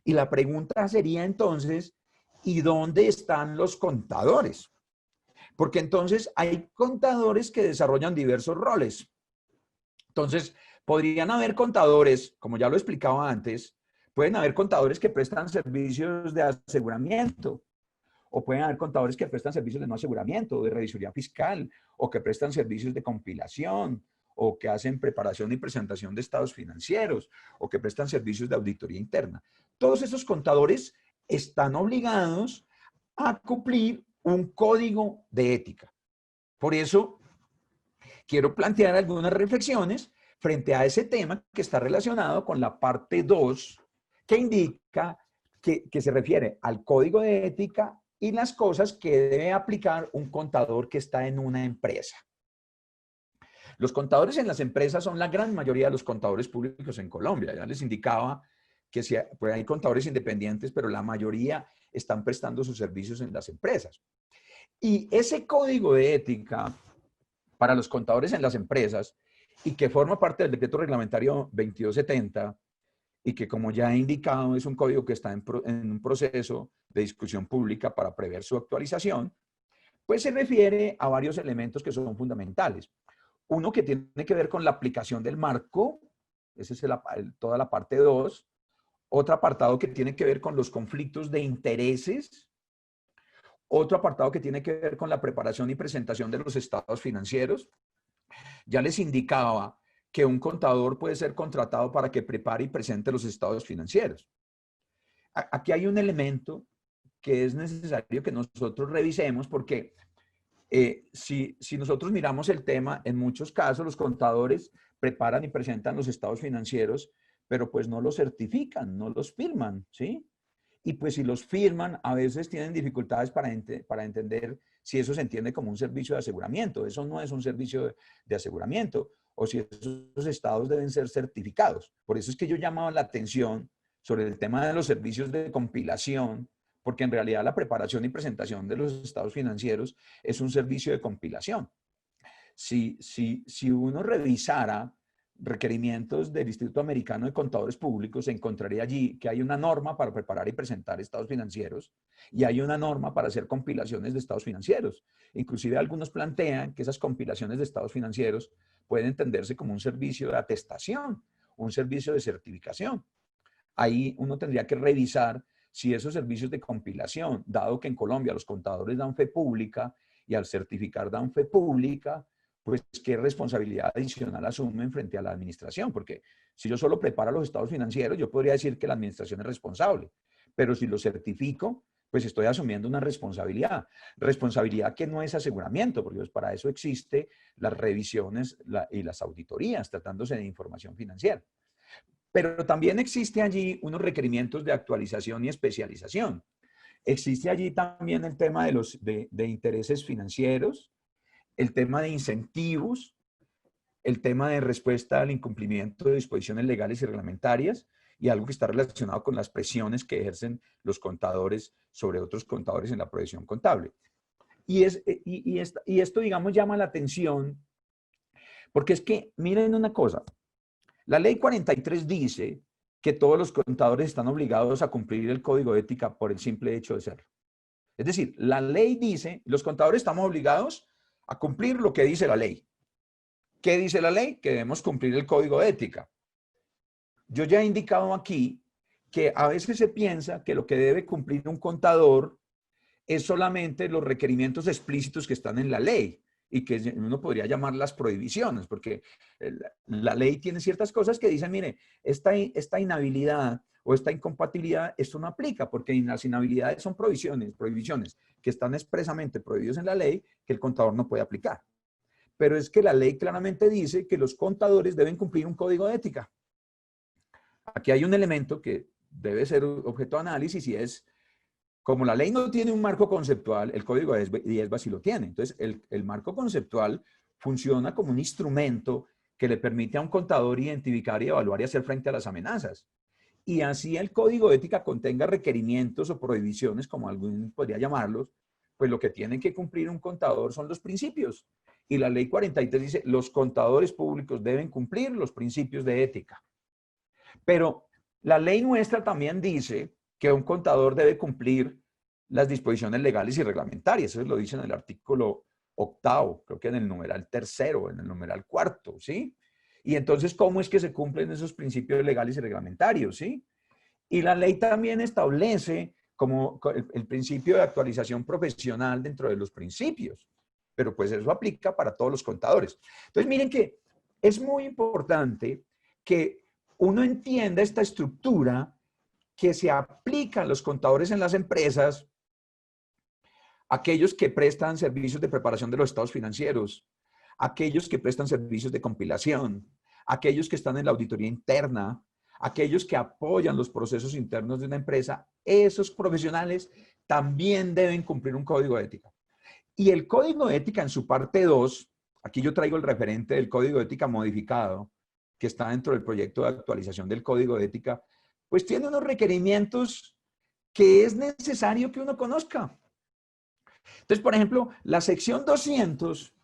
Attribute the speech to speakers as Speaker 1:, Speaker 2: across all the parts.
Speaker 1: Y la pregunta sería entonces, ¿y dónde están los contadores? Porque entonces hay contadores que desarrollan diversos roles. Entonces, podrían haber contadores, como ya lo explicaba antes, pueden haber contadores que prestan servicios de aseguramiento, o pueden haber contadores que prestan servicios de no aseguramiento, de revisoría fiscal, o que prestan servicios de compilación, o que hacen preparación y presentación de estados financieros, o que prestan servicios de auditoría interna. Todos esos contadores están obligados a cumplir un código de ética. Por eso, quiero plantear algunas reflexiones frente a ese tema que está relacionado con la parte 2, que indica que se refiere al código de ética y las cosas que debe aplicar un contador que está en una empresa. Los contadores en las empresas son la gran mayoría de los contadores públicos en Colombia. Ya les indicaba que pues hay contadores independientes, pero la mayoría están prestando sus servicios en las empresas. Y ese código de ética para los contadores en las empresas y que forma parte del decreto reglamentario 2270 y que, como ya he indicado, es un código que está en un proceso de discusión pública para prever su actualización, pues se refiere a varios elementos que son fundamentales. Uno que tiene que ver con la aplicación del marco, esa es toda la parte 2. Otro apartado que tiene que ver con los conflictos de intereses. Otro apartado que tiene que ver con la preparación y presentación de los estados financieros. Ya les indicaba que un contador puede ser contratado para que prepare y presente los estados financieros. Aquí hay un elemento que es necesario que nosotros revisemos porque si nosotros miramos el tema, en muchos casos los contadores preparan y presentan los estados financieros, pero pues no los certifican, no los firman, ¿sí? Y pues si los firman, a veces tienen dificultades para entender si eso se entiende como un servicio de aseguramiento. Eso no es un servicio de aseguramiento, o si esos estados deben ser certificados. Por eso es que yo llamaba la atención sobre el tema de los servicios de compilación, porque en realidad la preparación y presentación de los estados financieros es un servicio de compilación. Si uno revisara requerimientos del Instituto Americano de Contadores Públicos, se encontraría allí que hay una norma para preparar y presentar estados financieros y hay una norma para hacer compilaciones de estados financieros. Inclusive algunos plantean que esas compilaciones de estados financieros pueden entenderse como un servicio de atestación, un servicio de certificación. Ahí uno tendría que revisar si esos servicios de compilación, dado que en Colombia los contadores dan fe pública y al certificar dan fe pública, pues qué responsabilidad adicional asumen frente a la administración, porque si yo solo preparo los estados financieros, yo podría decir que la administración es responsable, pero si lo certifico, pues estoy asumiendo una responsabilidad que no es aseguramiento, porque pues para eso existe las revisiones y las auditorías, tratándose de información financiera. Pero también existe allí unos requerimientos de actualización y especialización. Existe allí también el tema de intereses financieros, el tema de incentivos, el tema de respuesta al incumplimiento de disposiciones legales y reglamentarias y algo que está relacionado con las presiones que ejercen los contadores sobre otros contadores en la profesión contable. Y esto, digamos, llama la atención porque es que, miren una cosa, la ley 43 dice que todos los contadores están obligados a cumplir el código de ética por el simple hecho de serlo. Es decir, la ley dice, los contadores estamos obligados a cumplir lo que dice la ley. ¿Qué dice la ley? Que debemos cumplir el código de ética. Yo ya he indicado aquí que a veces se piensa que lo que debe cumplir un contador es solamente los requerimientos explícitos que están en la ley y que uno podría llamar las prohibiciones, porque la ley tiene ciertas cosas que dicen, mire, esta inhabilidad o esta incompatibilidad, esto no aplica, porque las inhabilidades son prohibiciones que están expresamente prohibidas en la ley que el contador no puede aplicar. Pero es que la ley claramente dice que los contadores deben cumplir un código de ética. Aquí hay un elemento que debe ser objeto de análisis y es, como la ley no tiene un marco conceptual, el código de IESBA sí lo tiene. Entonces, el marco conceptual funciona como un instrumento que le permite a un contador identificar y evaluar y hacer frente a las amenazas. Y así el código de ética contenga requerimientos o prohibiciones, como alguien podría llamarlos, pues lo que tiene que cumplir un contador son los principios. Y la ley 43 dice, los contadores públicos deben cumplir los principios de ética. Pero La ley nuestra también dice que un contador debe cumplir las disposiciones legales y reglamentarias. Eso lo dice en el artículo 8, creo que en el numeral 3, en el numeral 4, ¿sí? Y entonces, ¿cómo es que se cumplen esos principios legales y reglamentarios, sí? Y la ley también establece como el principio de actualización profesional dentro de los principios. Pero pues eso aplica para todos los contadores. Entonces, miren que es muy importante que uno entienda esta estructura que se aplica a los contadores en las empresas, aquellos que prestan servicios de preparación de los estados financieros, aquellos que prestan servicios de compilación, aquellos que están en la auditoría interna, aquellos que apoyan los procesos internos de una empresa, esos profesionales también deben cumplir un código de ética. Y el código de ética en su parte 2, aquí yo traigo el referente del código de ética modificado, que está dentro del proyecto de actualización del código de ética, pues tiene unos requerimientos que es necesario que uno conozca. Entonces, por ejemplo, la sección 200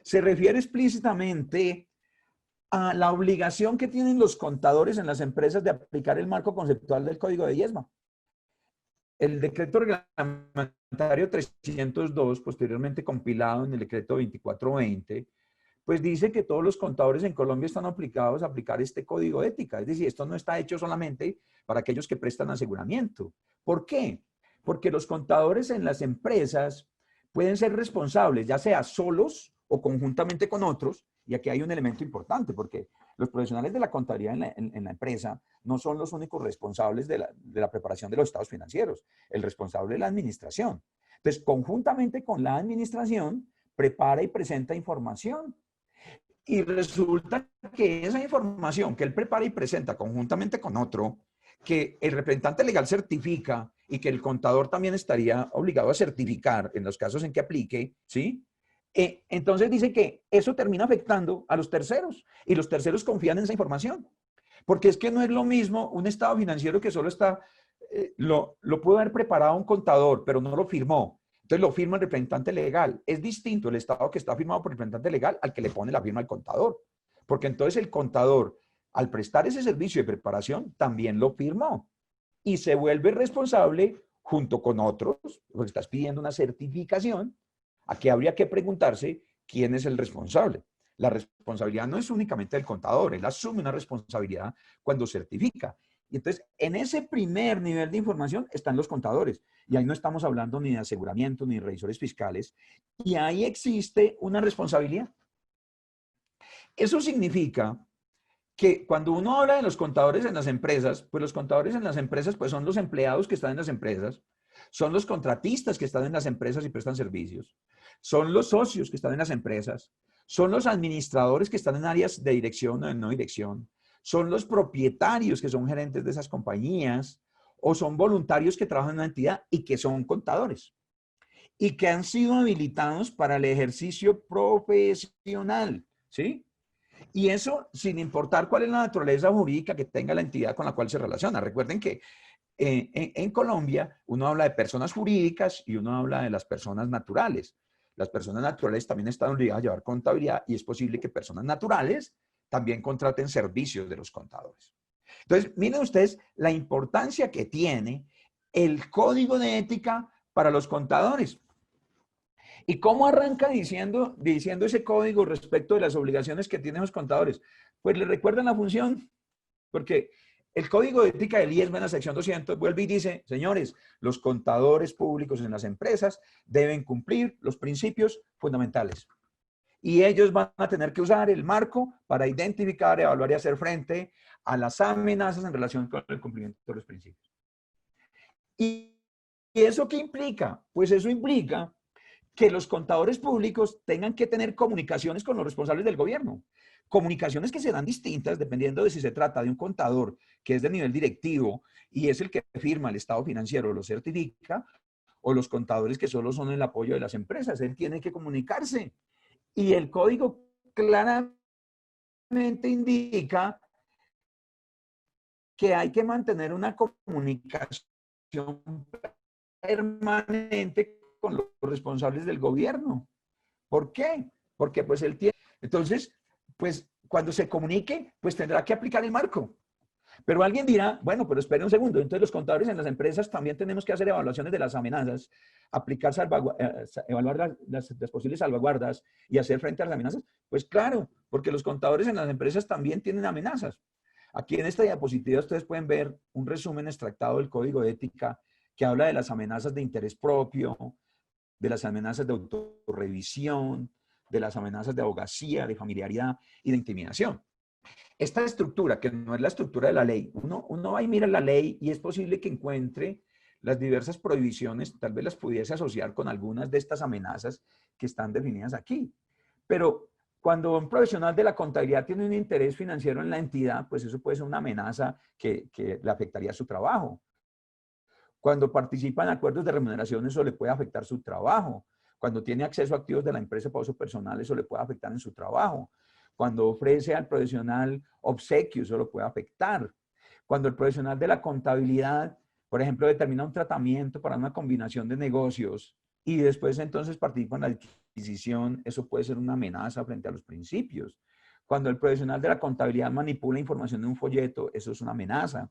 Speaker 1: se refiere explícitamente a la obligación que tienen los contadores en las empresas de aplicar el marco conceptual del código de IESMA. El decreto reglamentario 302, posteriormente compilado en el decreto 2420, pues dice que todos los contadores en Colombia están obligados a aplicar este código de ética. Es decir, esto no está hecho solamente para aquellos que prestan aseguramiento. ¿Por qué? Porque los contadores en las empresas pueden ser responsables, ya sea solos o conjuntamente con otros, y aquí hay un elemento importante, porque los profesionales de la contabilidad en la empresa no son los únicos responsables de la preparación de los estados financieros. El responsable es la administración. Entonces, conjuntamente con la administración, prepara y presenta información. Y resulta que esa información que él prepara y presenta conjuntamente con otro, que el representante legal certifica y que el contador también estaría obligado a certificar en los casos en que aplique, ¿sí? Entonces dice que eso termina afectando a los terceros y los terceros confían en esa información. Porque es que no es lo mismo un estado financiero que solo está, lo pudo haber preparado un contador, pero no lo firmó. Entonces lo firma el representante legal. Es distinto el estado que está firmado por el representante legal al que le pone la firma al contador. Porque entonces el contador, al prestar ese servicio de preparación, también lo firmó. Y se vuelve responsable junto con otros, porque estás pidiendo una certificación. Aquí habría que preguntarse quién es el responsable. La responsabilidad no es únicamente del contador, él asume una responsabilidad cuando certifica. Y entonces, en ese primer nivel de información están los contadores. Y ahí no estamos hablando ni de aseguramiento, ni de revisores fiscales. Y ahí existe una responsabilidad. Eso significa que cuando uno habla de los contadores en las empresas, pues los contadores en las empresas pues son los empleados que están en las empresas, son los contratistas que están en las empresas y prestan servicios, son los socios que están en las empresas, son los administradores que están en áreas de dirección o de no dirección, son los propietarios que son gerentes de esas compañías o son voluntarios que trabajan en una entidad y que son contadores y que han sido habilitados para el ejercicio profesional, ¿sí? Y eso sin importar cuál es la naturaleza jurídica que tenga la entidad con la cual se relaciona. Recuerden que en Colombia uno habla de personas jurídicas y uno habla de las personas naturales. Las personas naturales también están obligadas a llevar contabilidad y es posible que personas naturales también contraten servicios de los contadores. Entonces, miren ustedes la importancia que tiene el código de ética para los contadores. ¿Y cómo arranca diciendo ese código respecto de las obligaciones que tienen los contadores? Pues le recuerdan la función, porque el código de ética del IESMA en la sección 200 vuelve y dice, señores, los contadores públicos en las empresas deben cumplir los principios fundamentales. Y ellos van a tener que usar el marco para identificar, evaluar y hacer frente a las amenazas en relación con el cumplimiento de los principios. ¿Y eso qué implica? Pues eso implica que los contadores públicos tengan que tener comunicaciones con los responsables del gobierno. Comunicaciones que serán distintas dependiendo de si se trata de un contador que es de nivel directivo y es el que firma el estado financiero, lo certifica, o los contadores que solo son el apoyo de las empresas. Él tiene que comunicarse. Y el código claramente indica que hay que mantener una comunicación permanente con los responsables del gobierno. ¿Por qué? Porque pues él tiene, entonces, pues cuando se comunique, pues tendrá que aplicar el marco. Pero alguien dirá, bueno, pero espere un segundo, entonces los contadores en las empresas también tenemos que hacer evaluaciones de las amenazas, aplicar evaluar las posibles salvaguardas y hacer frente a las amenazas. Pues claro, porque los contadores en las empresas también tienen amenazas. Aquí en esta diapositiva ustedes pueden ver un resumen extractado del Código de Ética que habla de las amenazas de interés propio, de las amenazas de autorrevisión, de las amenazas de abogacía, de familiaridad y de intimidación. Esta estructura, que no es la estructura de la ley, uno va y mira la ley y es posible que encuentre las diversas prohibiciones, tal vez las pudiese asociar con algunas de estas amenazas que están definidas aquí. Pero cuando un profesional de la contabilidad tiene un interés financiero en la entidad, pues eso puede ser una amenaza que le afectaría su trabajo. Cuando participa en acuerdos de remuneración, eso le puede afectar su trabajo. Cuando tiene acceso a activos de la empresa para uso personal, eso le puede afectar en su trabajo. Cuando ofrece al profesional obsequios, eso lo puede afectar. Cuando el profesional de la contabilidad, por ejemplo, determina un tratamiento para una combinación de negocios y después entonces participa en la adquisición, eso puede ser una amenaza frente a los principios. Cuando el profesional de la contabilidad manipula información de un folleto, eso es una amenaza.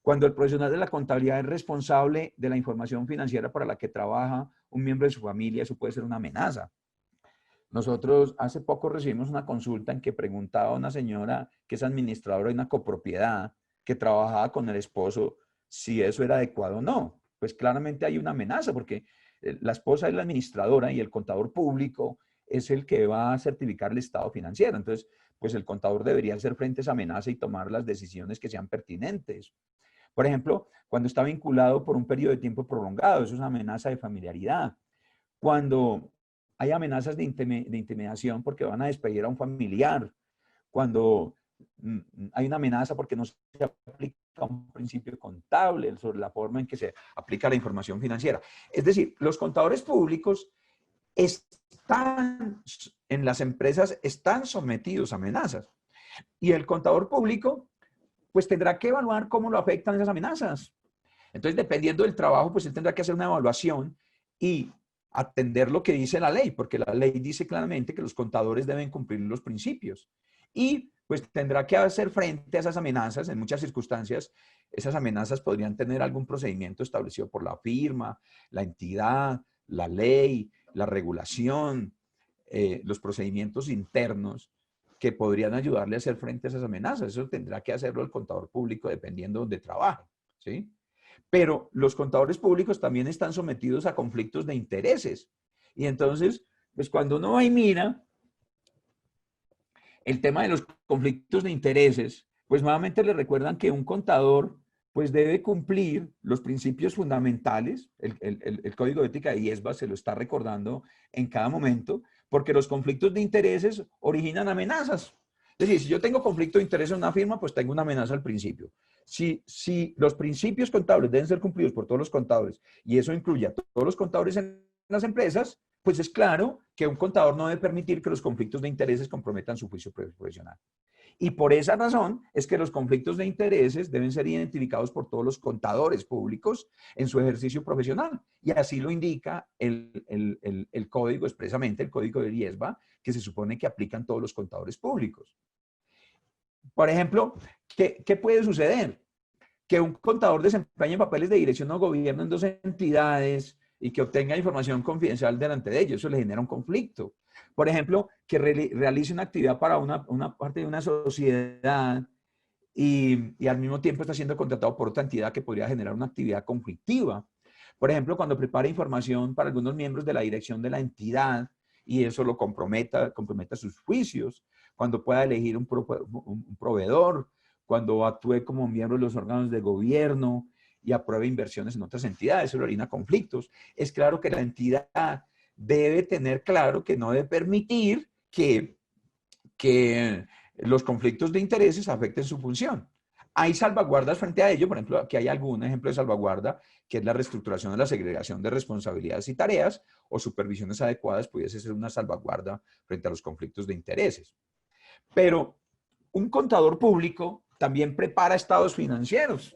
Speaker 1: Cuando el profesional de la contabilidad es responsable de la información financiera para la que trabaja un miembro de su familia, eso puede ser una amenaza. Nosotros hace poco recibimos una consulta en que preguntaba a una señora que es administradora de una copropiedad que trabajaba con el esposo si eso era adecuado o no. Pues claramente hay una amenaza porque la esposa es la administradora y el contador público es el que va a certificar el estado financiero. Entonces, pues el contador debería hacer frente a esa amenaza y tomar las decisiones que sean pertinentes. Por ejemplo, cuando está vinculado por un periodo de tiempo prolongado, eso es una amenaza de familiaridad. Cuando hay amenazas de intimidación porque van a despedir a un familiar, cuando hay una amenaza porque no se aplica un principio contable sobre la forma en que se aplica la información financiera. Es decir, los contadores públicos están en las empresas, están sometidos a amenazas. Y el contador público pues tendrá que evaluar cómo lo afectan esas amenazas. Entonces, dependiendo del trabajo, pues él tendrá que hacer una evaluación y atender lo que dice la ley, porque la ley dice claramente que los contadores deben cumplir los principios. Y pues tendrá que hacer frente a esas amenazas. En muchas circunstancias, esas amenazas podrían tener algún procedimiento establecido por la firma, la entidad, la ley, la regulación, los procedimientos internos que podrían ayudarle a hacer frente a esas amenazas. Eso tendrá que hacerlo el contador público dependiendo de donde trabaje, ¿sí? Pero los contadores públicos también están sometidos a conflictos de intereses. Y entonces, pues cuando uno va y mira el tema de los conflictos de intereses, pues nuevamente le recuerdan que un contador pues debe cumplir los principios fundamentales, el Código de Ética de IESBA se lo está recordando en cada momento, porque los conflictos de intereses originan amenazas. Es decir, si yo tengo conflicto de interés en una firma, pues tengo una amenaza al principio. Si los principios contables deben ser cumplidos por todos los contadores, y eso incluye a todos los contadores en las empresas, pues es claro que un contador no debe permitir que los conflictos de intereses comprometan su juicio profesional. Y por esa razón es que los conflictos de intereses deben ser identificados por todos los contadores públicos en su ejercicio profesional. Y así lo indica el código, expresamente el código de IESBA, que se supone que aplican todos los contadores públicos. Por ejemplo, ¿qué puede suceder? Que un contador desempeñe papeles de dirección o gobierno en dos entidades y que obtenga información confidencial delante de ellos. Eso le genera un conflicto. Por ejemplo, que realice una actividad para una parte de una sociedad y al mismo tiempo está siendo contratado por otra entidad que podría generar una actividad conflictiva. Por ejemplo, cuando prepara información para algunos miembros de la dirección de la entidad y eso lo comprometa sus juicios, cuando pueda elegir un proveedor, cuando actúe como miembro de los órganos de gobierno y apruebe inversiones en otras entidades, eso le origina conflictos. Es claro que la entidad debe tener claro que no debe permitir que los conflictos de intereses afecten su función. Hay salvaguardas frente a ello, por ejemplo, aquí hay algún ejemplo de salvaguarda, que es la reestructuración de la segregación de responsabilidades y tareas, o supervisiones adecuadas pudiese ser una salvaguarda frente a los conflictos de intereses. Pero un contador público también prepara estados financieros.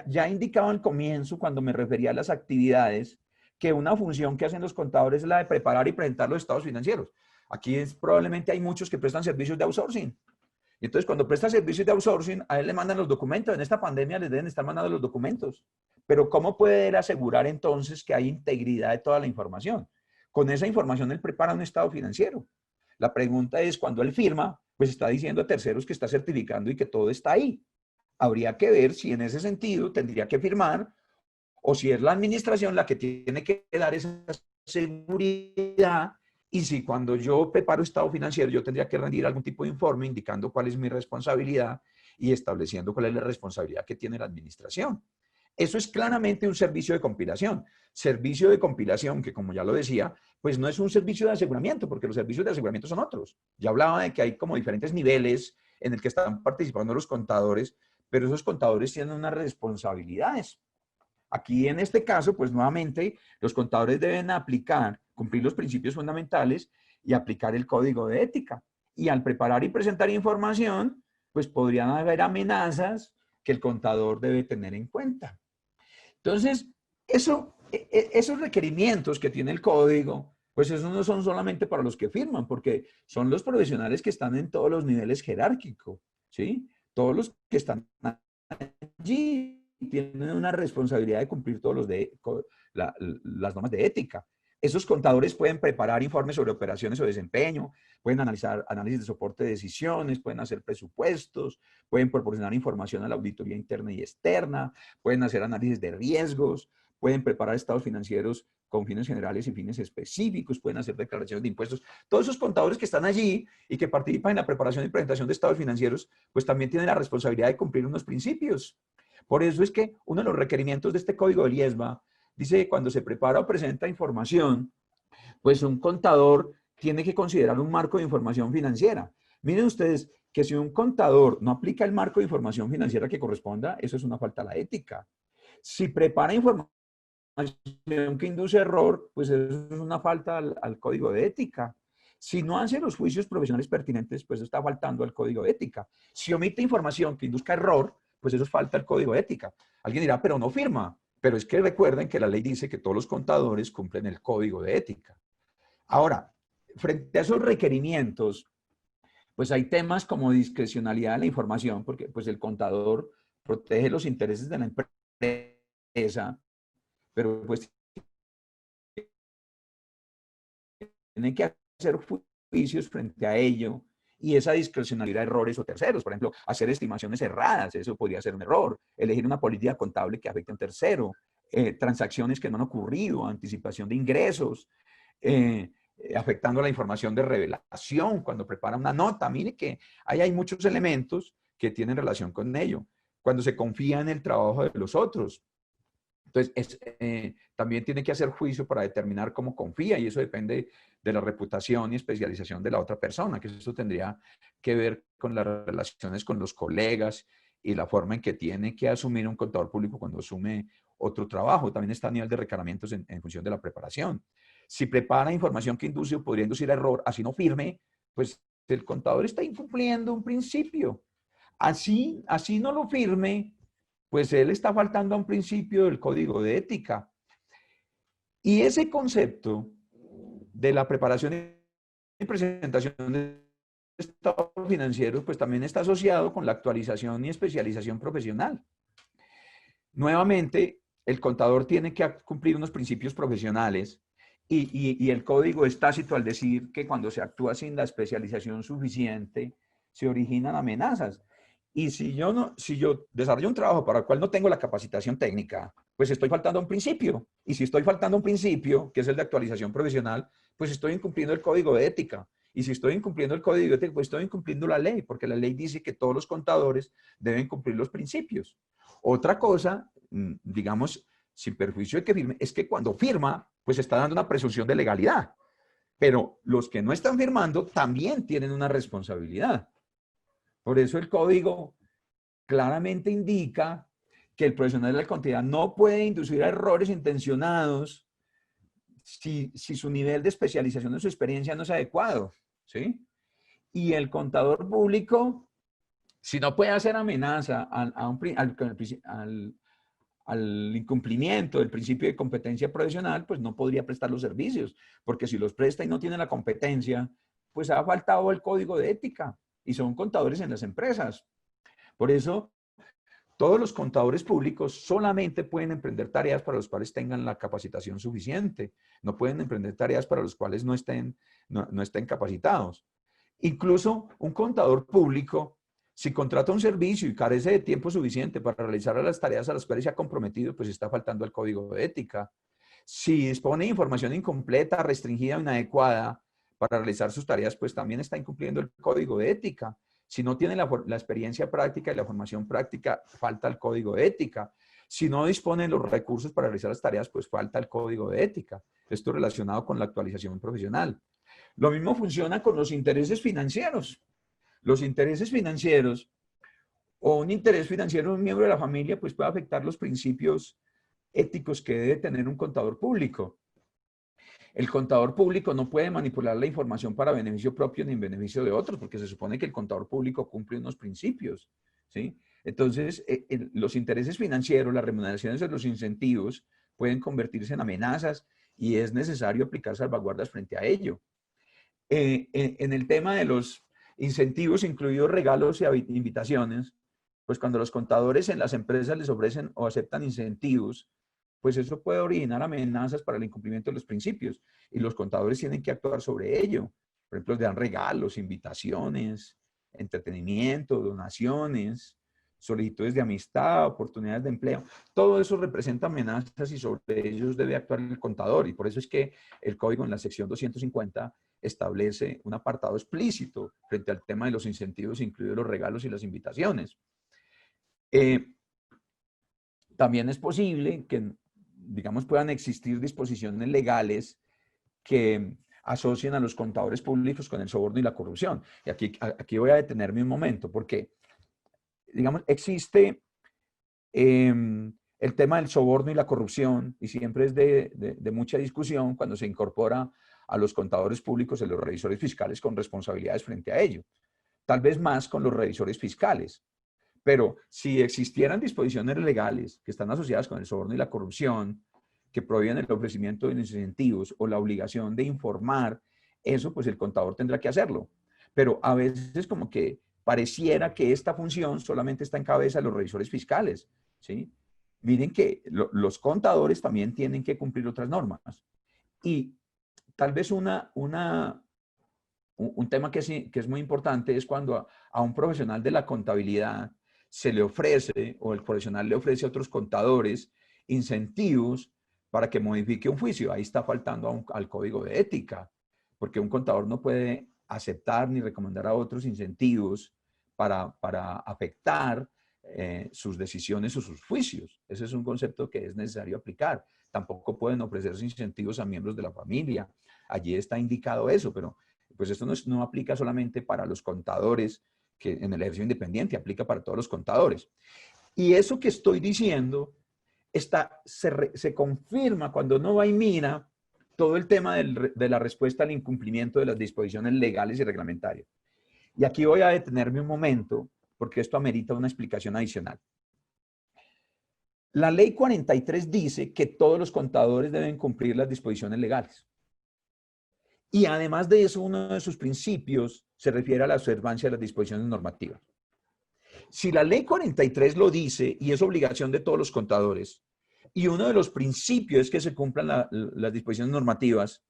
Speaker 1: Ya indicaba al comienzo, cuando me refería a las actividades, que una función que hacen los contadores es la de preparar y presentar los estados financieros. Aquí probablemente hay muchos que prestan servicios de outsourcing. Y entonces cuando presta servicios de outsourcing, a él le mandan los documentos. En esta pandemia les deben estar mandando los documentos. Pero ¿cómo puede él asegurar entonces que hay integridad de toda la información? Con esa información él prepara un estado financiero. La pregunta es, cuando él firma, pues está diciendo a terceros que está certificando y que todo está ahí. Habría que ver si en ese sentido tendría que firmar o si es la administración la que tiene que dar esa seguridad y si cuando yo preparo estado financiero yo tendría que rendir algún tipo de informe indicando cuál es mi responsabilidad y estableciendo cuál es la responsabilidad que tiene la administración. Eso es claramente un servicio de compilación. Servicio de compilación que, como ya lo decía, pues no es un servicio de aseguramiento, porque los servicios de aseguramiento son otros. Ya hablaba de que hay como diferentes niveles en el que están participando los contadores, pero esos contadores tienen unas responsabilidades. Aquí en este caso, pues nuevamente, los contadores deben aplicar, cumplir los principios fundamentales y aplicar el código de ética. Y al preparar y presentar información, pues podrían haber amenazas que el contador debe tener en cuenta. Entonces, esos requerimientos que tiene el código, pues esos no son solamente para los que firman, porque son los profesionales que están en todos los niveles jerárquicos, ¿sí? Todos los que están allí tienen una responsabilidad de cumplir todos las normas de ética. Esos contadores pueden preparar informes sobre operaciones o desempeño, pueden analizar análisis de soporte de decisiones, pueden hacer presupuestos, pueden proporcionar información a la auditoría interna y externa, pueden hacer análisis de riesgos, pueden preparar estados financieros con fines generales y fines específicos, pueden hacer declaraciones de impuestos. Todos esos contadores que están allí y que participan en la preparación y presentación de estados financieros, pues también tienen la responsabilidad de cumplir unos principios. Por eso es que uno de los requerimientos de este código del IESMA dice que cuando se prepara o presenta información, pues un contador tiene que considerar un marco de información financiera. Miren ustedes que si un contador no aplica el marco de información financiera que corresponda, eso es una falta a la ética. Si prepara información que induce error, pues eso es una falta al código de ética. Si no hace los juicios profesionales pertinentes, pues está faltando al código de ética. Si omite información que induzca error, pues eso es falta al código de ética. Alguien dirá, pero no firma. Pero es que recuerden que la ley dice que todos los contadores cumplen el código de ética. Ahora, frente a esos requerimientos, pues hay temas como discrecionalidad de la información, porque pues el contador protege los intereses de la empresa, pero pues tiene que hacer juicios frente a ello y esa discrecionalidad de errores o terceros. Por ejemplo, hacer estimaciones erradas, eso podría ser un error. Elegir una política contable que afecte a un tercero. Transacciones que no han ocurrido, anticipación de ingresos, afectando la información de revelación cuando prepara una nota. Mire que ahí hay muchos elementos que tienen relación con ello. Cuando se confía en el trabajo de los otros. Entonces, también tiene que hacer juicio para determinar cómo confía y eso depende de la reputación y especialización de la otra persona, que eso tendría que ver con las relaciones con los colegas y la forma en que tiene que asumir un contador público cuando asume otro trabajo. También está a nivel de requerimientos en función de la preparación. Si prepara información que induce o podría inducir error, así no firme, pues el contador está incumpliendo un principio. Así no lo firme, pues él está faltando a un principio del código de ética. Y ese concepto de la preparación y presentación de estados financieros, pues también está asociado con la actualización y especialización profesional. Nuevamente, el contador tiene que cumplir unos principios profesionales y el código es tácito al decir que cuando se actúa sin la especialización suficiente, se originan amenazas. Y si yo desarrollo un trabajo para el cual no tengo la capacitación técnica, pues estoy faltando a un principio. Y si estoy faltando a un principio, que es el de actualización profesional, pues estoy incumpliendo el código de ética. Y si estoy incumpliendo el código de ética, pues estoy incumpliendo la ley, porque la ley dice que todos los contadores deben cumplir los principios. Otra cosa, digamos, sin perjuicio de que firme, es que cuando firma, pues está dando una presunción de legalidad. Pero los que no están firmando también tienen una responsabilidad. Por eso el código claramente indica que el profesional de la contabilidad no puede inducir a errores intencionados si su nivel de especialización o su experiencia no es adecuado, ¿sí? Y el contador público, si no puede hacer amenaza al incumplimiento del principio de competencia profesional, pues no podría prestar los servicios, porque si los presta y no tiene la competencia, pues ha faltado el código de ética. y son contadores en las empresas. Por eso, todos los contadores públicos solamente pueden emprender tareas para las cuales tengan la capacitación suficiente. No pueden emprender tareas para las cuales no estén capacitados. Incluso un contador público, si contrata un servicio y carece de tiempo suficiente para realizar las tareas a las cuales se ha comprometido, pues está faltando al código de ética. Si dispone de información incompleta, restringida o inadecuada para realizar sus tareas, pues también está incumpliendo el código de ética. Si no tiene la experiencia práctica y la formación práctica, falta el código de ética. Si no dispone de los recursos para realizar las tareas, pues falta el código de ética. Esto relacionado con la actualización profesional. Lo mismo funciona con los intereses financieros. Los intereses financieros o un interés financiero de un miembro de la familia, pues puede afectar los principios éticos que debe tener un contador público. El contador público no puede manipular la información para beneficio propio ni en beneficio de otros, porque se supone que el contador público cumple unos principios, ¿sí? Entonces, los intereses financieros, las remuneraciones de los incentivos pueden convertirse en amenazas y es necesario aplicar salvaguardas frente a ello. En el tema de los incentivos, incluidos regalos y invitaciones, pues cuando los contadores en las empresas les ofrecen o aceptan incentivos, pues eso puede originar amenazas para el incumplimiento de los principios y los contadores tienen que actuar sobre ello. Por ejemplo, dan regalos, invitaciones, entretenimiento, donaciones, solicitudes de amistad, oportunidades de empleo. Todo eso representa amenazas y sobre ellos debe actuar el contador. Y por eso es que el código en la sección 250 establece un apartado explícito frente al tema de los incentivos, incluidos los regalos y las invitaciones. También es posible que, digamos, puedan existir disposiciones legales que asocien a los contadores públicos con el soborno y la corrupción. Y aquí voy a detenerme un momento, porque, digamos, existe el tema del soborno y la corrupción, y siempre es de mucha discusión cuando se incorpora a los contadores públicos y los revisores fiscales con responsabilidades frente a ello. Tal vez más con los revisores fiscales. Pero si existieran disposiciones legales que están asociadas con el soborno y la corrupción, que prohíben el ofrecimiento de incentivos o la obligación de informar, eso pues el contador tendrá que hacerlo. Pero a veces como que pareciera que esta función solamente está en cabeza de los revisores fiscales, ¿sí? Miren que los contadores también tienen que cumplir otras normas. Y tal vez un tema que es muy importante es cuando a un profesional de la contabilidad se le ofrece o el profesional le ofrece a otros contadores incentivos para que modifique un juicio. Ahí está faltando al código de ética, porque un contador no puede aceptar ni recomendar a otros incentivos para afectar sus decisiones o sus juicios. Ese es un concepto que es necesario aplicar. Tampoco pueden ofrecerse incentivos a miembros de la familia. Allí está indicado eso, pero pues esto no aplica solamente para los contadores que en el ejercicio independiente, aplica para todos los contadores. Y eso que estoy diciendo se confirma cuando uno va y mira todo el tema de la respuesta al incumplimiento de las disposiciones legales y reglamentarias. Y aquí voy a detenerme un momento, porque esto amerita una explicación adicional. La ley 43 dice que todos los contadores deben cumplir las disposiciones legales. Y además de eso, uno de sus principios se refiere a la observancia de las disposiciones normativas. Si la ley 43 lo dice y es obligación de todos los contadores, y uno de los principios es que se cumplan las disposiciones normativas,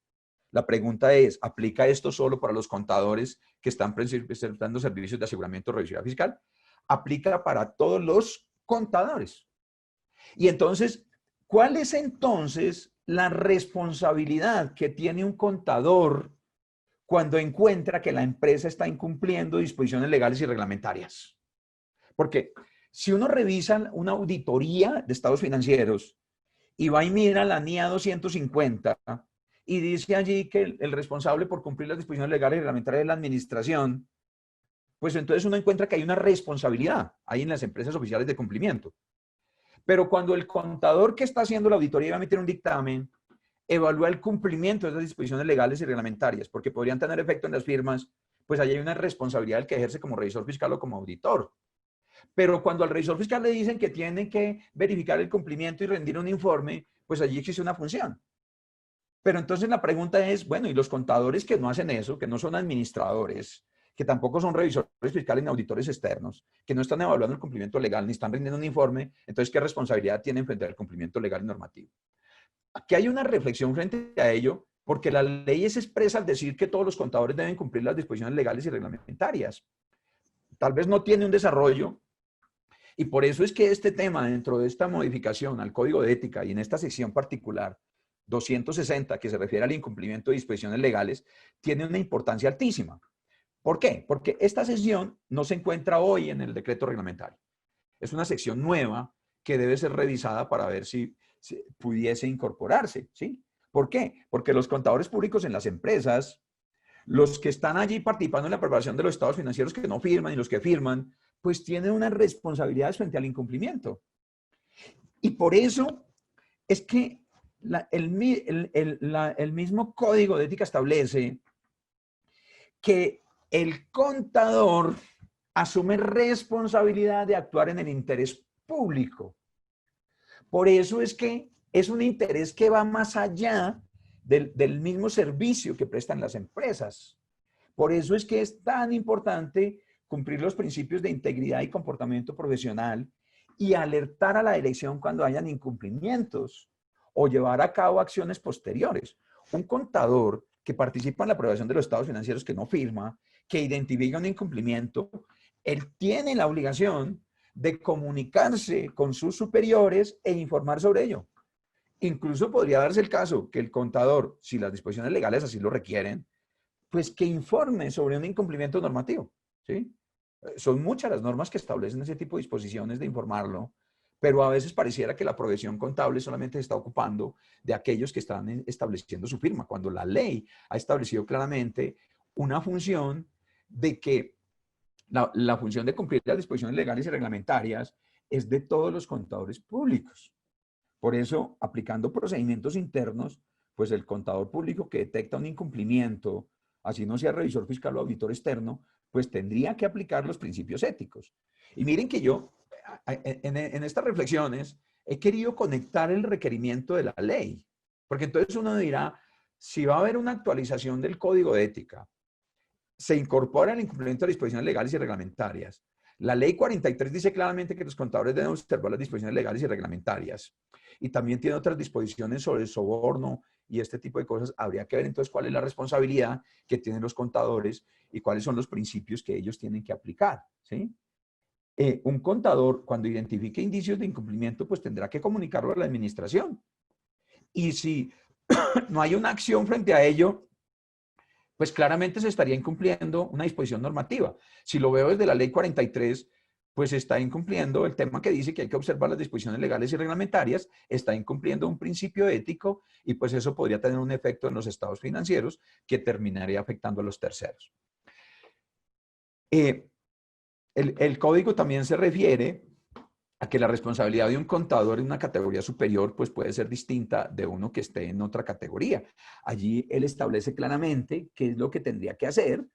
Speaker 1: la pregunta es, ¿aplica esto solo para los contadores que están prestando servicios de aseguramiento o revisión fiscal? Aplica para todos los contadores. Y entonces, ¿cuál es entonces la responsabilidad que tiene un contador cuando encuentra que la empresa está incumpliendo disposiciones legales y reglamentarias? Porque si uno revisa una auditoría de estados financieros y va y mira la NIA 250 y dice allí que el responsable por cumplir las disposiciones legales y reglamentarias es la administración, pues entonces uno encuentra que hay una responsabilidad ahí en las empresas oficiales de cumplimiento. Pero cuando el contador que está haciendo la auditoría va a emitir un dictamen, evalúa el cumplimiento de esas disposiciones legales y reglamentarias, porque podrían tener efecto en las firmas, pues ahí hay una responsabilidad del que ejerce como revisor fiscal o como auditor. Pero cuando al revisor fiscal le dicen que tiene que verificar el cumplimiento y rendir un informe, pues allí existe una función. Pero entonces la pregunta es, bueno, ¿y los contadores que no hacen eso, que no son administradores, que tampoco son revisores fiscales ni auditores externos, que no están evaluando el cumplimiento legal ni están rindiendo un informe, entonces, ¿qué responsabilidad tienen frente al cumplimiento legal y normativo? Aquí hay una reflexión frente a ello, porque la ley es expresa al decir que todos los contadores deben cumplir las disposiciones legales y reglamentarias. Tal vez no tiene un desarrollo, y por eso es que este tema, dentro de esta modificación al Código de Ética y en esta sección particular, 260, que se refiere al incumplimiento de disposiciones legales, tiene una importancia altísima. ¿Por qué? Porque esta sección no se encuentra hoy en el decreto reglamentario. Es una sección nueva que debe ser revisada para ver si pudiese incorporarse, ¿sí? ¿Por qué? Porque los contadores públicos en las empresas, los que están allí participando en la preparación de los estados financieros que no firman y los que firman, pues tienen unas responsabilidades frente al incumplimiento. Y por eso es que el mismo Código de Ética establece que el contador asume responsabilidad de actuar en el interés público. Por eso es que es un interés que va más allá del mismo servicio que prestan las empresas. Por eso es que es tan importante cumplir los principios de integridad y comportamiento profesional y alertar a la dirección cuando hayan incumplimientos o llevar a cabo acciones posteriores. Un contador que participa en la aprobación de los estados financieros que no firma, que identifica un incumplimiento, él tiene la obligación de comunicarse con sus superiores e informar sobre ello. Incluso podría darse el caso que el contador, si las disposiciones legales así lo requieren, pues que informe sobre un incumplimiento normativo, ¿sí? Son muchas las normas que establecen ese tipo de disposiciones de informarlo, pero a veces pareciera que la profesión contable solamente se está ocupando de aquellos que están estableciendo su firma, cuando la ley ha establecido claramente una función de que la función de cumplir las disposiciones legales y reglamentarias es de todos los contadores públicos. Por eso, aplicando procedimientos internos, pues el contador público que detecta un incumplimiento, así no sea revisor fiscal o auditor externo, pues tendría que aplicar los principios éticos. Y miren que yo, en estas reflexiones, he querido conectar el requerimiento de la ley, porque entonces uno dirá, si va a haber una actualización del Código de Ética, se incorpora el incumplimiento de disposiciones legales y reglamentarias. La ley 43 dice claramente que los contadores deben observar las disposiciones legales y reglamentarias. Y también tiene otras disposiciones sobre el soborno y este tipo de cosas. Habría que ver entonces cuál es la responsabilidad que tienen los contadores y cuáles son los principios que ellos tienen que aplicar, ¿sí? Un contador, cuando identifique indicios de incumplimiento, pues tendrá que comunicarlo a la administración. Y si no hay una acción frente a ello, pues claramente se estaría incumpliendo una disposición normativa. Si lo veo desde la ley 43, pues está incumpliendo el tema que dice que hay que observar las disposiciones legales y reglamentarias, está incumpliendo un principio ético y pues eso podría tener un efecto en los estados financieros que terminaría afectando a los terceros. El código también se refiere a que la responsabilidad de un contador en una categoría superior pues puede ser distinta de uno que esté en otra categoría. Allí él establece claramente qué es lo que tendría que hacer,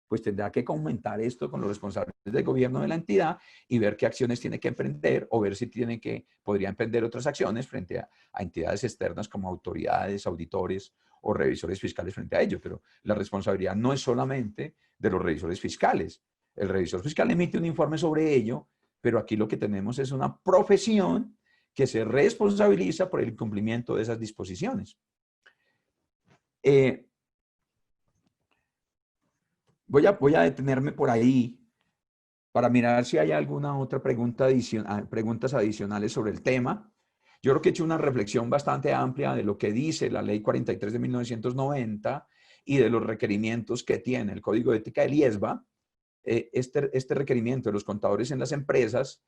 Speaker 1: pues tendrá que comentar esto con los responsables del gobierno de la entidad y ver qué acciones tiene que emprender o ver si podría emprender otras acciones frente a entidades externas como autoridades, auditores o revisores fiscales frente a ello. Pero la responsabilidad no es solamente de los revisores fiscales. El revisor fiscal emite un informe sobre ello, pero aquí lo que tenemos es una profesión que se responsabiliza por el incumplimiento de esas disposiciones. Voy a detenerme por ahí para mirar si hay alguna otra pregunta preguntas adicionales sobre el tema. Yo creo que he hecho una reflexión bastante amplia de lo que dice la Ley 43 de 1990 y de los requerimientos que tiene el Código de Ética del IESBA. Este requerimiento de los contadores en las empresas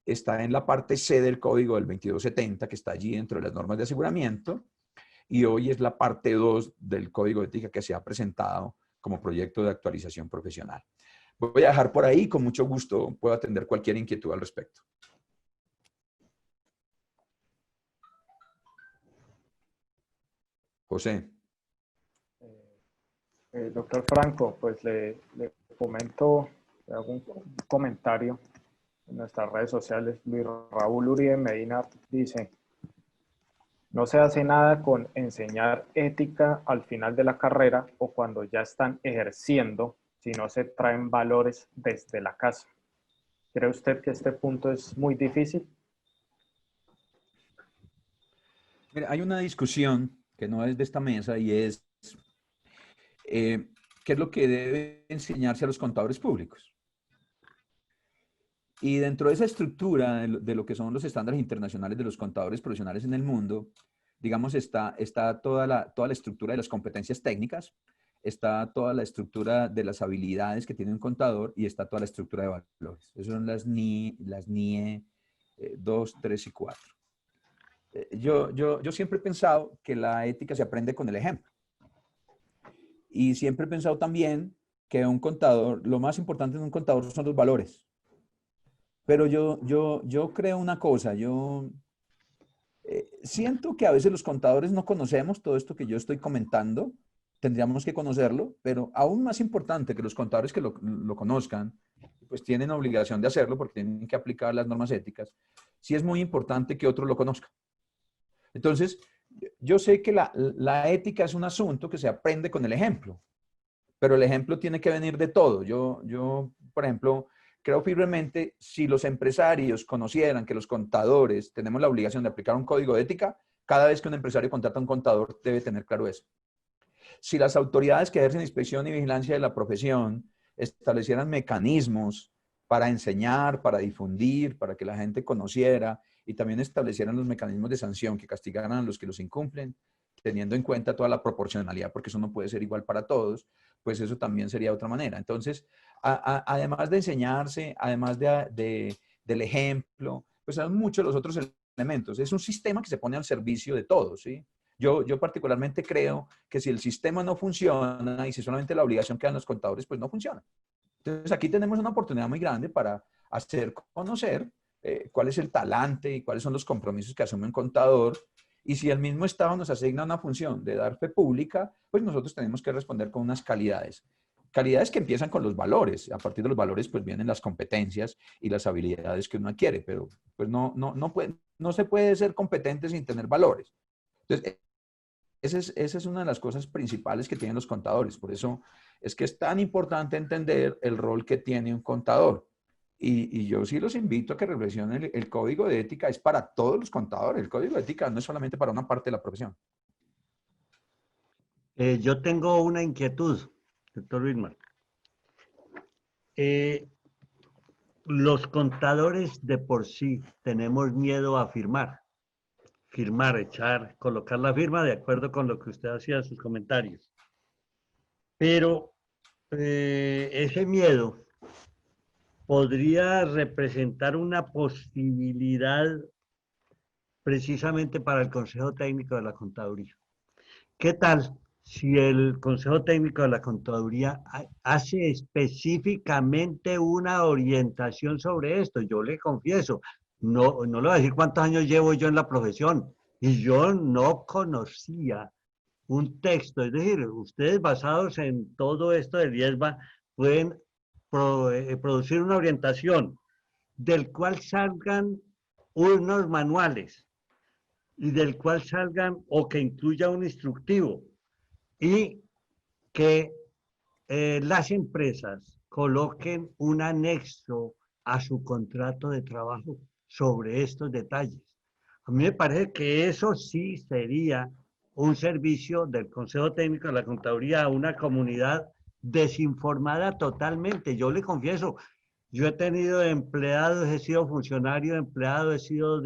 Speaker 1: está en la parte C del código del 2270, que está allí dentro de las normas de aseguramiento, y hoy es la parte 2 del código de ética que se ha presentado como proyecto de actualización profesional. Voy a dejar por ahí, con mucho gusto puedo atender cualquier inquietud al respecto. José.
Speaker 2: Doctor Franco, pues le comento, le hago un comentario en nuestras redes sociales. Luis Raúl Uribe Medina dice: no se hace nada con enseñar ética al final de la carrera o cuando ya están ejerciendo, si no se traen valores desde la casa. ¿Cree usted que este punto es muy difícil?
Speaker 1: Mira, hay una discusión que no es de esta mesa y es qué es lo que debe enseñarse a los contadores públicos. Y dentro de esa estructura de lo que son los estándares internacionales de los contadores profesionales en el mundo, digamos, está toda la estructura de las competencias técnicas, está toda la estructura de las habilidades que tiene un contador y está toda la estructura de valores. Esas son las NIE 2, 3 y 4. Yo siempre he pensado que la ética se aprende con el ejemplo. Y siempre he pensado también que un contador, lo más importante en un contador son los valores. Pero yo creo una cosa, yo siento que a veces los contadores no conocemos todo esto que yo estoy comentando, tendríamos que conocerlo, pero aún más importante que los contadores que lo conozcan, pues tienen obligación de hacerlo porque tienen que aplicar las normas éticas, sí es muy importante que otros lo conozcan. Entonces, yo sé que la ética es un asunto que se aprende con el ejemplo, pero el ejemplo tiene que venir de todo. Yo, por ejemplo, creo firmemente, si los empresarios conocieran que los contadores tenemos la obligación de aplicar un código de ética, cada vez que un empresario contrata a un contador debe tener claro eso. Si las autoridades que ejercen inspección y vigilancia de la profesión establecieran mecanismos para enseñar, para difundir, para que la gente conociera y también establecieran los mecanismos de sanción que castigaran a los que los incumplen, teniendo en cuenta toda la proporcionalidad, porque eso no puede ser igual para todos, pues eso también sería otra manera. Entonces, además de enseñarse, además del ejemplo, pues hay muchos los otros elementos. Es un sistema que se pone al servicio de todos, ¿sí? Yo particularmente creo que si el sistema no funciona y si solamente la obligación quedan los contadores, pues no funciona. Entonces aquí tenemos una oportunidad muy grande para hacer conocer cuál es el talante y cuáles son los compromisos que asume un contador. Y si el mismo Estado nos asigna una función de dar fe pública, pues nosotros tenemos que responder con unas calidades. Calidades que empiezan con los valores. A partir de los valores, pues vienen las competencias y las habilidades que uno adquiere. Pero pues no se puede ser competente sin tener valores. Entonces, esa es una de las cosas principales que tienen los contadores. Por eso es que es tan importante entender el rol que tiene un contador. Y yo sí los invito a que reflexionen. El código de ética es para todos los contadores. El código de ética no es solamente para una parte de la profesión.
Speaker 3: Yo tengo una inquietud, doctor Wilmar. Los contadores de por sí tenemos miedo a firmar, colocar la firma de acuerdo con lo que usted hacía en sus comentarios. Pero ese miedo podría representar una posibilidad precisamente para el Consejo Técnico de la Contaduría. ¿Qué tal si el Consejo Técnico de la Contaduría hace específicamente una orientación sobre esto? Yo le confieso, no le voy a decir cuántos años llevo yo en la profesión y yo no conocía un texto. Es decir, ustedes basados en todo esto del IESBA pueden producir una orientación del cual salgan unos manuales y del cual salgan o que incluya un instructivo y que las empresas coloquen un anexo a su contrato de trabajo sobre estos detalles. A mí me parece que eso sí sería un servicio del Consejo Técnico de la Contaduría a una comunidad desinformada totalmente. Yo le confieso, yo he tenido empleados, he sido funcionario, empleado, he sido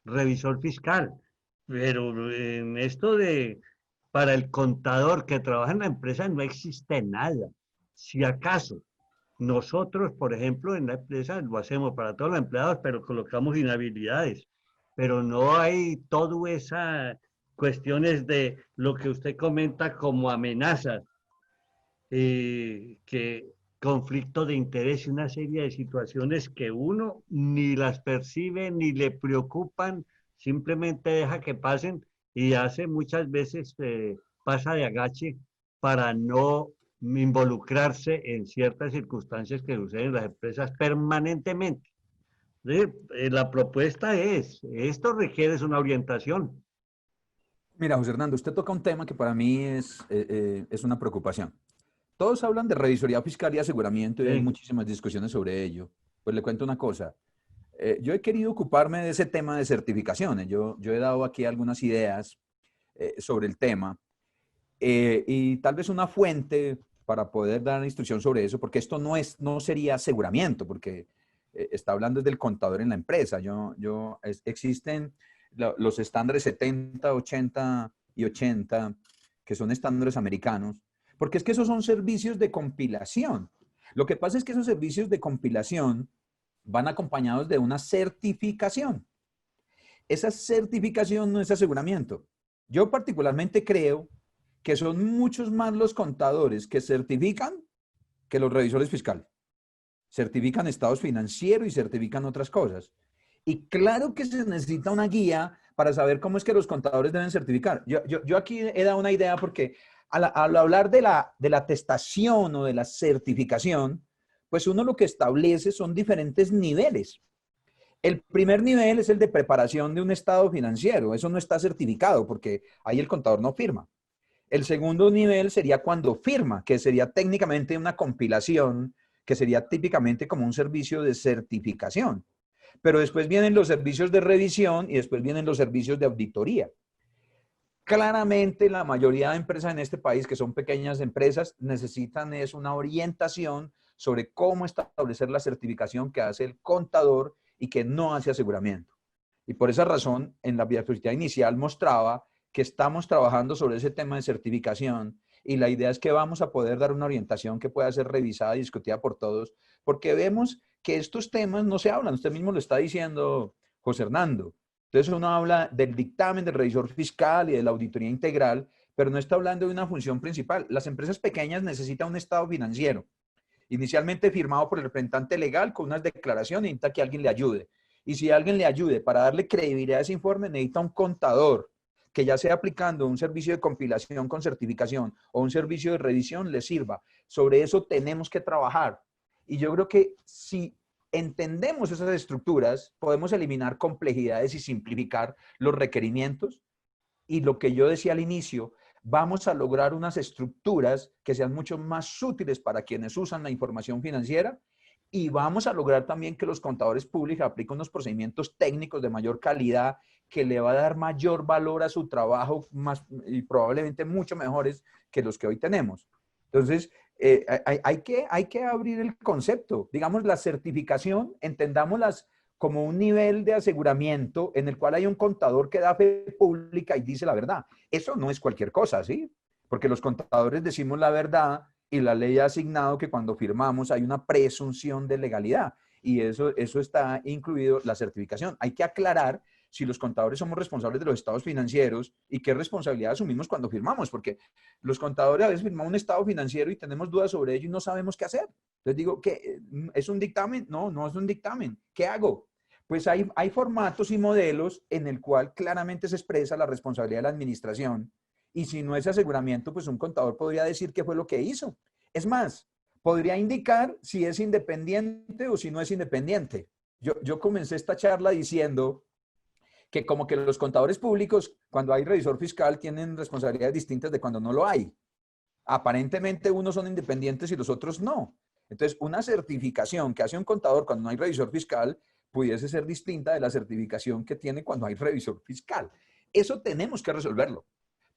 Speaker 3: revisor fiscal, pero en esto para el contador que trabaja en la empresa no existe nada. Si acaso nosotros, por ejemplo, en la empresa lo hacemos para todos los empleados, pero colocamos inhabilidades. Pero no hay todas esas cuestiones de lo que usted comenta como amenazas, que conflicto de interés y una serie de situaciones que uno ni las percibe ni le preocupan, simplemente deja que pasen y hace muchas veces pasa de agache para no involucrarse en ciertas circunstancias que suceden en las empresas permanentemente. La propuesta esto requiere una orientación.
Speaker 1: Mira, José Hernando, usted toca un tema que para mí es una preocupación. Todos hablan de revisoría fiscal y aseguramiento y hay
Speaker 3: Sí.
Speaker 1: muchísimas discusiones sobre ello. Pues le cuento una cosa. Yo he querido ocuparme de ese tema de certificaciones. Yo he dado aquí algunas ideas sobre el tema y tal vez una fuente para poder dar instrucción sobre eso, porque esto no sería aseguramiento, porque está hablando del contador en la empresa. Existen los estándares 70, 80 y 80, que son estándares americanos, porque es que esos son servicios de compilación. Lo que pasa es que esos servicios de compilación van acompañados de una certificación. Esa certificación no es aseguramiento. Yo particularmente creo que son muchos más los contadores que certifican que los revisores fiscales. Certifican estados financieros y certifican otras cosas. Y claro que se necesita una guía para saber cómo es que los contadores deben certificar. Yo aquí he dado una idea porque al hablar de la atestación o de la certificación, pues uno lo que establece son diferentes niveles. El primer nivel es el de preparación de un estado financiero. Eso no está certificado porque ahí el contador no firma. El segundo nivel sería cuando firma, que sería técnicamente una compilación, que sería típicamente como un servicio de certificación. Pero después vienen los servicios de revisión y después vienen los servicios de auditoría. Claramente la mayoría de empresas en este país, que son pequeñas empresas, necesitan es una orientación sobre cómo establecer la certificación que hace el contador y que no hace aseguramiento. Y por esa razón, en la diapositiva inicial mostraba que estamos trabajando sobre ese tema de certificación y la idea es que vamos a poder dar una orientación que pueda ser revisada y discutida por todos, porque vemos que estos temas no se hablan. Usted mismo lo está diciendo, José Hernando. Entonces uno habla del dictamen del revisor fiscal y de la auditoría integral, pero no está hablando de una función principal. Las empresas pequeñas necesitan un estado financiero, inicialmente firmado por el representante legal con unas declaraciones, necesita que alguien le ayude. Y si alguien le ayude para darle credibilidad a ese informe, necesita un contador que ya sea aplicando un servicio de compilación con certificación o un servicio de revisión, le sirva. Sobre eso tenemos que trabajar. Y yo creo que si entendemos esas estructuras, podemos eliminar complejidades y simplificar los requerimientos. Y lo que yo decía al inicio, vamos a lograr unas estructuras que sean mucho más útiles para quienes usan la información financiera y vamos a lograr también que los contadores públicos apliquen unos procedimientos técnicos de mayor calidad que le va a dar mayor valor a su trabajo más, y probablemente mucho mejores que los que hoy tenemos. Entonces, hay que abrir el concepto. Digamos, la certificación, entendámoslas como un nivel de aseguramiento en el cual hay un contador que da fe pública y dice la verdad. Eso no es cualquier cosa, ¿sí? Porque los contadores decimos la verdad y la ley ha asignado que cuando firmamos hay una presunción de legalidad y eso está incluido la certificación. Hay que aclarar si los contadores somos responsables de los estados financieros y qué responsabilidad asumimos cuando firmamos, porque los contadores a veces firmamos un estado financiero y tenemos dudas sobre ello y no sabemos qué hacer. Entonces digo, ¿qué? ¿Es un dictamen? No, no es un dictamen. ¿Qué hago? Pues hay formatos y modelos en el cual claramente se expresa la responsabilidad de la administración y si no es aseguramiento, pues un contador podría decir qué fue lo que hizo. Es más, podría indicar si es independiente o si no es independiente. Yo comencé esta charla diciendo que como que los contadores públicos, cuando hay revisor fiscal, tienen responsabilidades distintas de cuando no lo hay. Aparentemente unos son independientes y los otros no. Entonces, una certificación que hace un contador cuando no hay revisor fiscal pudiese ser distinta de la certificación que tiene cuando hay revisor fiscal. Eso tenemos que resolverlo,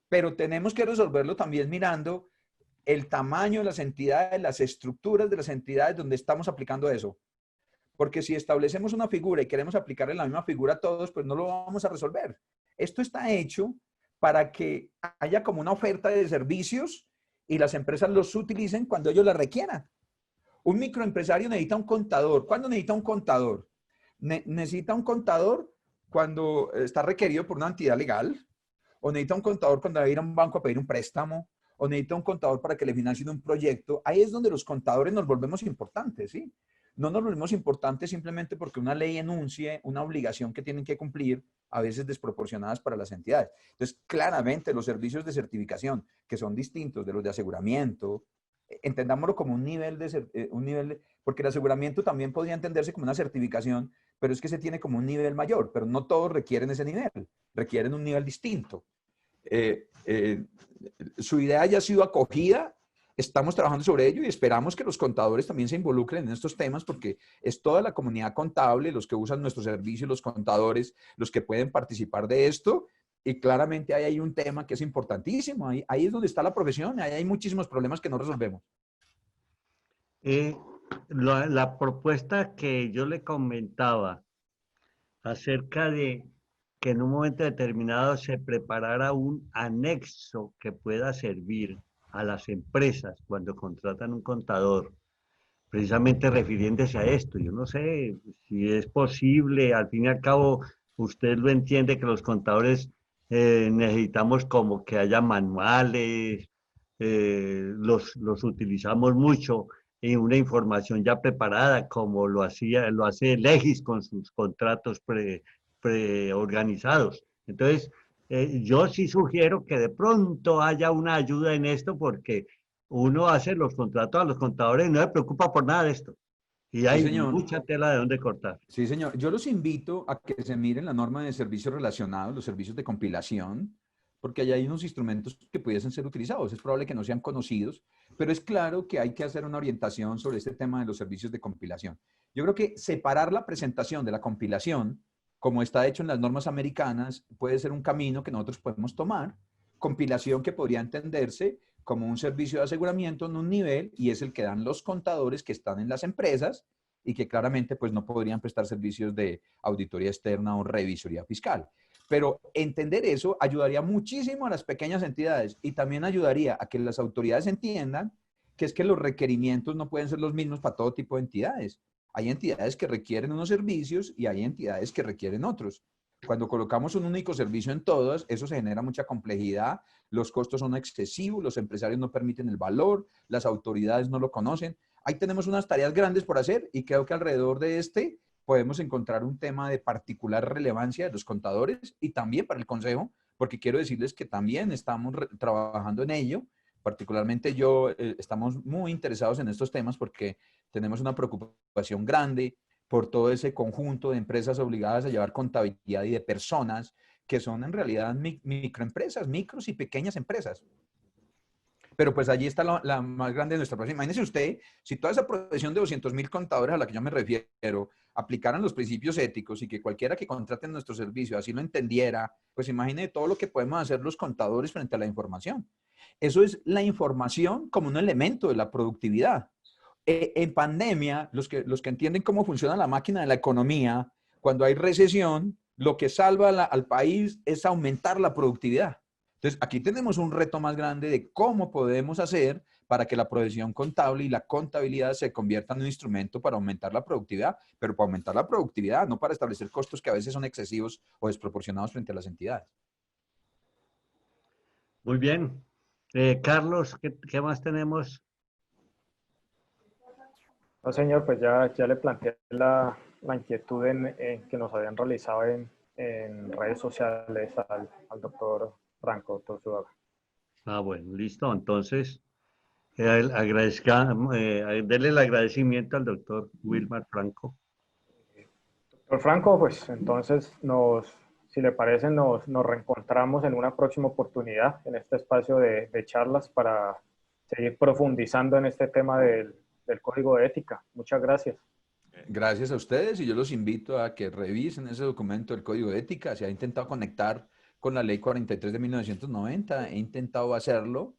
Speaker 1: pero tenemos que resolverlo también mirando el tamaño de las entidades, las estructuras de las entidades donde estamos aplicando eso. Porque si establecemos una figura y queremos aplicarle la misma figura a todos, pues no lo vamos a resolver. Esto está hecho para que haya como una oferta de servicios y las empresas los utilicen cuando ellos la requieran. Un microempresario necesita un contador. ¿Cuándo necesita un contador? Necesita un contador cuando está requerido por una entidad legal, o necesita un contador cuando va a ir a un banco a pedir un préstamo, o necesita un contador para que le financien un proyecto. Ahí es donde los contadores nos volvemos importantes, ¿sí? No nos volvemos importantes simplemente porque una ley enuncie una obligación que tienen que cumplir, a veces desproporcionadas para las entidades. Entonces, claramente los servicios de certificación, que son distintos de los de aseguramiento, entendámoslo como un nivel porque el aseguramiento también podría entenderse como una certificación, pero es que se tiene como un nivel mayor, pero no todos requieren ese nivel, requieren un nivel distinto. Su idea ya ha sido acogida estamos trabajando sobre ello y esperamos que los contadores también se involucren en estos temas porque es toda la comunidad contable, los que usan nuestros servicios, los contadores, los que pueden participar de esto. Y claramente ahí hay un tema que es importantísimo. Ahí es donde está la profesión. Ahí hay muchísimos problemas que no resolvemos.
Speaker 3: La propuesta que yo le comentaba acerca de que en un momento determinado se preparara un anexo que pueda servir a las empresas cuando contratan un contador, precisamente refiriéndose a esto. Yo no sé si es posible, al fin y al cabo, usted lo entiende que los contadores necesitamos como que haya manuales, los utilizamos mucho en una información ya preparada, como lo hace Legis con sus contratos preorganizados. Entonces, yo sí sugiero que de pronto haya una ayuda en esto porque uno hace los contratos a los contadores y no se preocupa por nada de esto. Y
Speaker 1: Sí,
Speaker 3: hay
Speaker 1: señor.
Speaker 3: mucha tela de dónde cortar.
Speaker 1: Sí, señor. Yo los invito a que se miren la norma de servicios relacionados, los servicios de compilación, porque allá hay unos instrumentos que pudiesen ser utilizados. Es probable que no sean conocidos, pero es claro que hay que hacer una orientación sobre este tema de los servicios de compilación. Yo creo que separar la presentación de la compilación, como está hecho en las normas americanas, puede ser un camino que nosotros podemos tomar. Compilación que podría entenderse como un servicio de aseguramiento en un nivel y es el que dan los contadores que están en las empresas y que claramente pues no podrían prestar servicios de auditoría externa o revisoría fiscal. Pero entender eso ayudaría muchísimo a las pequeñas entidades y también ayudaría a que las autoridades entiendan que es que los requerimientos no pueden ser los mismos para todo tipo de entidades. Hay entidades que requieren unos servicios y hay entidades que requieren otros. Cuando colocamos un único servicio en todas, eso se genera mucha complejidad, los costos son excesivos, los empresarios no permiten el valor, las autoridades no lo conocen. Ahí tenemos unas tareas grandes por hacer y creo que alrededor de este podemos encontrar un tema de particular relevancia de los contadores y también para el Consejo, porque quiero decirles que también estamos trabajando en ello. Particularmente yo, estamos muy interesados en estos temas porque tenemos una preocupación grande por todo ese conjunto de empresas obligadas a llevar contabilidad y de personas que son en realidad microempresas, micros y pequeñas empresas. Pero pues allí está la más grande de nuestra profesión. Imagínese usted, si toda esa profesión de 200.000 contadores a la que yo me refiero aplicaran los principios éticos y que cualquiera que contrate nuestro servicio así lo entendiera, pues imagine todo lo que podemos hacer los contadores frente a la información. Eso es la información como un elemento de la productividad. En pandemia, los que entienden cómo funciona la máquina de la economía, cuando hay recesión, lo que salva al país es aumentar la productividad. Entonces, aquí tenemos un reto más grande de cómo podemos hacer para que la profesión contable y la contabilidad se conviertan en un instrumento para aumentar la productividad, pero para aumentar la productividad, no para establecer costos que a veces son excesivos o desproporcionados frente a las entidades.
Speaker 3: Muy bien. Carlos, ¿qué más tenemos?
Speaker 2: No, señor, pues ya le planteé la inquietud que nos habían realizado en redes sociales al doctor Franco, doctor Zuluaga.
Speaker 3: Ah, bueno, listo. Entonces, denle el agradecimiento al doctor Wilmar Franco.
Speaker 2: Doctor Franco, pues entonces si le parece, nos reencontramos en una próxima oportunidad en este espacio de charlas para seguir profundizando en este tema del código de ética. Muchas gracias.
Speaker 1: Gracias a ustedes y yo los invito a que revisen ese documento del Código de Ética. Se ha intentado conectar con la Ley 43 de 1990, he intentado hacerlo,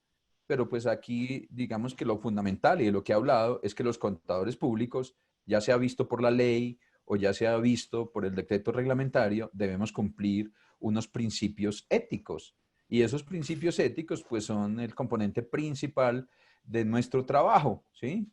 Speaker 1: pero pues aquí digamos que lo fundamental y de lo que he hablado es que los contadores públicos, ya sea visto por la ley o ya sea visto por el decreto reglamentario, debemos cumplir unos principios éticos. Y esos principios éticos pues son el componente principal de nuestro trabajo, ¿sí?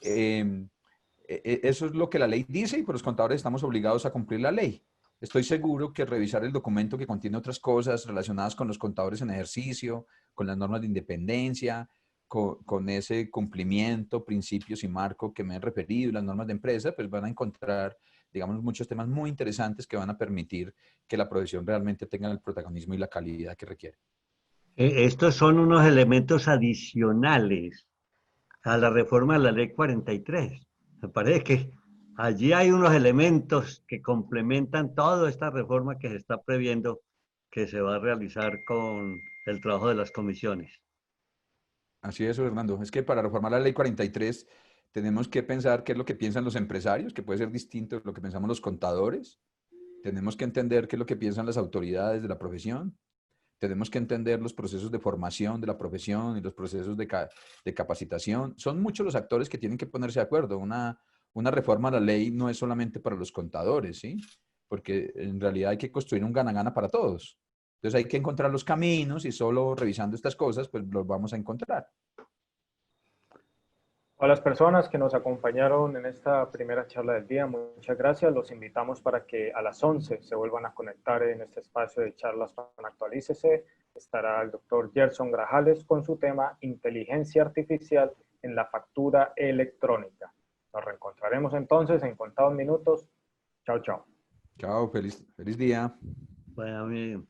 Speaker 1: Eso es lo que la ley dice y por los contadores estamos obligados a cumplir la ley. Estoy seguro que revisar el documento que contiene otras cosas relacionadas con los contadores en ejercicio, con las normas de independencia, con ese cumplimiento, principios y marco que me he referido y las normas de empresa, pues van a encontrar, digamos, muchos temas muy interesantes que van a permitir que la profesión realmente tenga el protagonismo y la calidad que requiere.
Speaker 3: Estos son unos elementos adicionales a la reforma de la Ley 43. Me parece que allí hay unos elementos que complementan toda esta reforma que se está previendo que se va a realizar con el trabajo de las comisiones.
Speaker 1: Así es, Fernando. Es que para reformar la ley 43 tenemos que pensar qué es lo que piensan los empresarios, que puede ser distinto de lo que pensamos los contadores. Tenemos que entender qué es lo que piensan las autoridades de la profesión. Tenemos que entender los procesos de formación de la profesión y los procesos de capacitación. Son muchos los actores que tienen que ponerse de acuerdo. Una reforma a la ley no es solamente para los contadores, ¿sí? Porque en realidad hay que construir un gana-gana para todos. Entonces hay que encontrar los caminos y solo revisando estas cosas, pues los vamos a encontrar.
Speaker 2: A las personas que nos acompañaron en esta primera charla del día, muchas gracias. Los invitamos para que a las 11 se vuelvan a conectar en este espacio de charlas con Actualícese. Estará el doctor Gerson Grajales con su tema Inteligencia Artificial en la Factura Electrónica. Nos reencontraremos entonces en contados minutos. Chao, chao.
Speaker 1: Chao, feliz día.
Speaker 3: Bueno,